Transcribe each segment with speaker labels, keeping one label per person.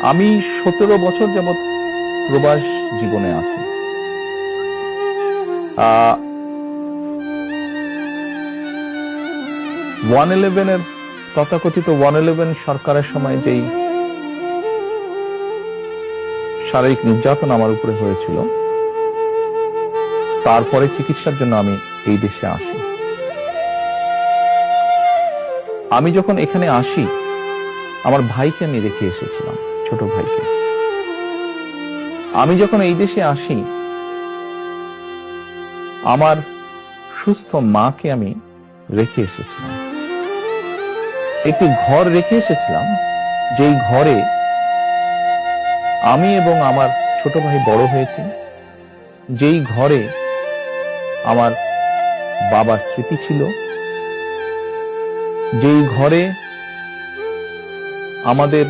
Speaker 1: আমি 17 বছর যাবৎ প্রবাস জীবনে আছি। 111 তথাকথিত 111 সরকারের সময় যেই শারীরিক নির্যাতন আমার উপরে হয়েছিল, তারপরে চিকিৎসার জন্য আমি এই দেশে আসি। আমি যখন এখানে আসি, আমার ভাইকে আমি রেখে এসেছিলাম, ছোট ভাইকে। আমি যখন এই দেশে আসি, আমার সুস্থ মাকে আমি রেখে এসেছিলাম। একটি ঘর রেখে এসেছিলাম, যেই ঘরে আমি এবং আমার ছোট ভাই বড় হয়েছি, যেই ঘরে আমার বাবার স্মৃতি ছিল, যেই ঘরে আমাদের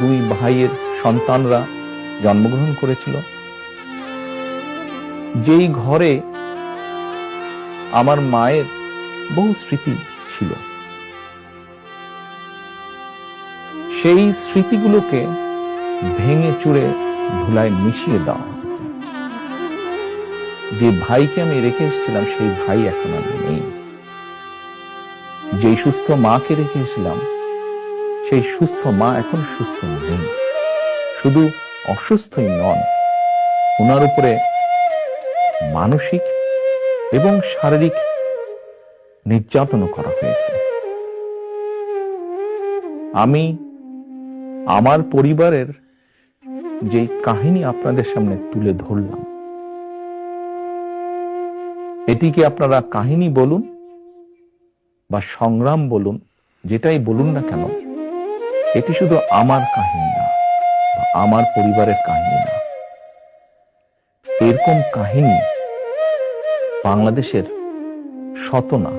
Speaker 1: দুই ভাইয়ের সন্তানরা জন্মগ্রহণ করেছিল, যেই ঘরে আমার মায়ের বহু স্মৃতি ছিল, সেই স্মৃতিগুলোকে ভেঙে চুরে ধুলায় মিশিয়ে দেওয়া হয়েছে। যে ভাইকে আমি রেখে এসেছিলাম, সেই ভাই এখন আর নেই। যেই সুস্থ মাকে রেখে এসেছিলাম, সেই সুস্থ মা এখন সুস্থ নেই। শুধু অসুস্থই নন, ওনার উপরে মানসিক এবং শারীরিক নির্যাতনও করা হয়েছে। আমি আমার পরিবারের যে কাহিনী আপনাদের সামনে তুলে ধরলাম, এটিকে আপনারা কাহিনী বলুন বা সংগ্রাম বলুন, যেটাই বলুন না কেন, এটি শুধু আমার কাহিনী না, বা আমার পরিবারের কাহিনী না। এরকম কাহিনী বাংলাদেশের শত না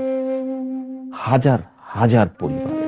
Speaker 1: হাজার হাজার পরিবার।